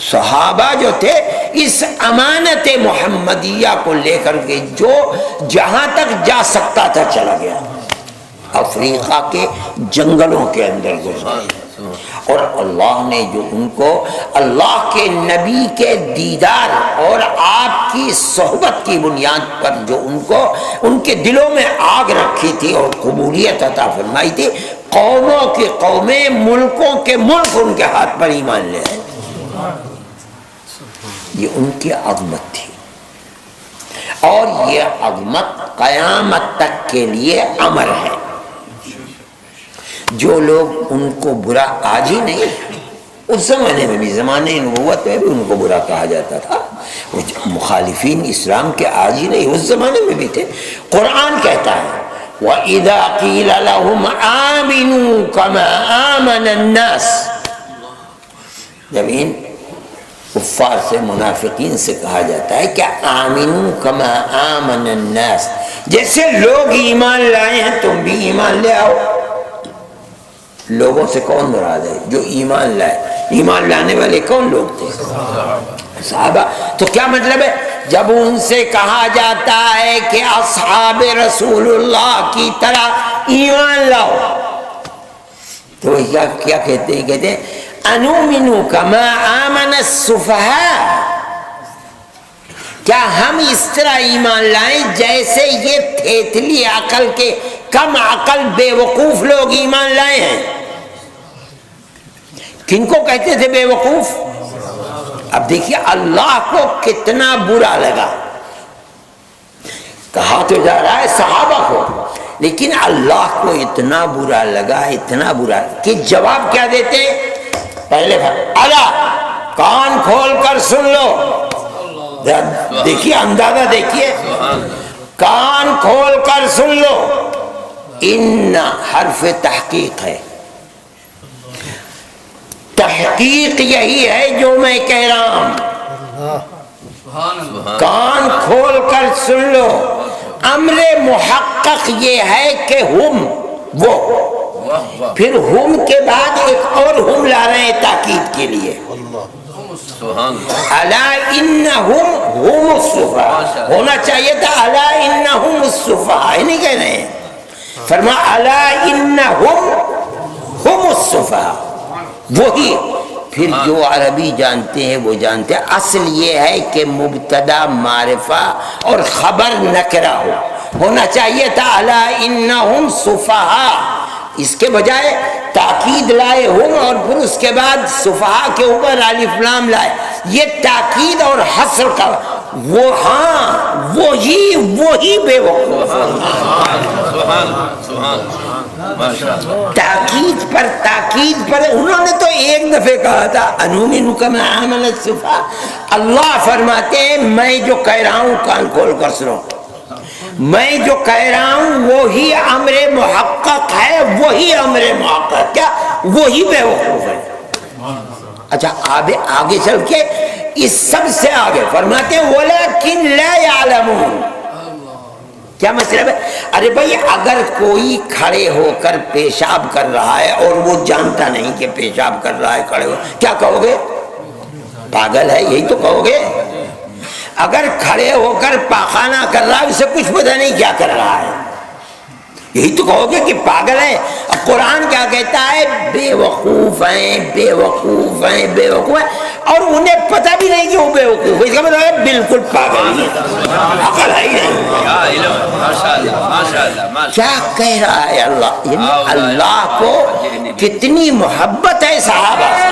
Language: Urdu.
صحابہ جو تھے اس امانت محمدیہ کو لے کر کے جو جہاں تک جا سکتا تھا چلا گیا، افریقہ کے جنگلوں کے اندر گزرے، اور اللہ نے جو ان کو اللہ کے نبی کے دیدار اور آپ کی صحبت کی بنیاد پر جو ان کے دلوں میں آگ رکھی تھی اور قبولیت عطا فرمائی تھی، قوموں کی قومیں، ملکوں کے ملک ان کے ہاتھ پر ایمان لے آئے۔ یہ ان کی عظمت تھی، اور یہ عظمت قیامت تک کے لیے امر ہے۔ جو لوگ ان کو برا، آج ہی نہیں، اس زمانے میں بھی، زمانے نبوت میں بھی ان کو برا کہا جاتا تھا، مخالفین اسلام کے آج ہی نہیں، اس زمانے میں بھی تھے۔ قرآن کہتا ہے وَإِذَا قِيلَ لَهُمْ آمِنُوا كَمَا آمَنَ النَّاسِ، جب ان کفار سے، منافقین سے کہا جاتا ہے کہ آمنوا کما آمن الناس، جیسے لوگ ایمان لائے ہیں تم بھی ایمان لے آؤ۔ لوگوں سے کون مراد ہے؟ جو ایمان لائے۔ ایمان لانے والے کون لوگ تھے؟ صحابہ۔ تو کیا مطلب ہے؟ جب ان سے کہا جاتا ہے کہ اصحاب رسول اللہ کی طرح ایمان لاؤ، تو کیا کہتے ہیں؟ کہتے ہیں انؤمن کما آمن السفہاء، کیا ہم اس طرح ایمان لائیں جیسے یہ تھیتلی عقل کے، کم عقل بے وقوف لوگ ایمان لائے ہیں؟ کن کو کہتے تھے بے وقوف؟ اب دیکھیے اللہ کو کتنا برا لگا، کہا تو جا رہا ہے صحابہ کو، لیکن اللہ کو اتنا برا لگا، اتنا برا کہ جواب کیا دیتے؟ پہلے اللہ کان کھول کر سن لو، دیکھیے اندازہ دیکھیے، کان کھول کر سن لو، ان حرف تحقیق ہے، تحقیق یہی ہے جو میں کہہ رہا ہوں، کان کھول کر سن لو، امر محقق یہ ہے کہ ہم، وہ، پھر ہم کے بعد ایک اور ہم لا رہے ہیں تاکید کے لیے، الا انہم ہم السفہاء، ہونا چاہیے تھا الا انہم السفہاء، نہیں کہہ رہے ہیں، فرمایا الا انہم ہم السفہاء، وہی۔ پھر جو عربی جانتے ہیں وہ جانتے ہیں، اصل یہ ہے کہ مبتدا معرفہ اور خبر نکرہ ہونا چاہیے تھا الا انہم سفہاء، اس کے بجائے تاکید لائے ہم، اور پھر اس کے بعد سفہاء کے اوپر الف لام لائے، یہ تاکید اور حصر کا، وہ ہاں وہی بے وقوف، تاکید پر انہوں نے تو ایک دفعہ کہا تھا انؤمن کما آمن السفہاء، اللہ فرماتے ہیں میں جو کہہ رہا ہوں کان کھول کر سنو، میں جو کہہ رہا ہوں وہی امر محقق ہے، وہی امر محقق، کیا وہی بے وقوف ہے۔ اچھا آگے چل کے اس سب سے آگے فرماتے ہیں وَلَكِنْ لَا يَعْلَمُونَ، کیا مطلب ہے؟ ارے بھائی اگر کوئی کھڑے ہو کر پیشاب کر رہا ہے اور وہ جانتا نہیں کہ پیشاب کر رہا ہے کھڑے ہو، کیا کہو گے؟ پاگل ہے، یہی تو کہو گے۔ اگر کھڑے ہو کر پاخانہ کر رہا ہے، اسے کچھ پتہ نہیں کیا کر رہا ہے، یہی تو کہو گے کہ پاگل ہے۔ اب قرآن کیا کہتا ہے؟ بے وقوف ہیں، بے وقوف ہیں، بے وقوف ہیں، اور انہیں پتہ بھی نہیں کہ وہ بے وقوف ہے، اس کا مطلب ہے بالکل پاگل ہے، عقل ہے ہی نہیں۔ کیا کہہ رہا ہے اللہ؟ یعنی اللہ کو کتنی محبت ہے صحابہ سے۔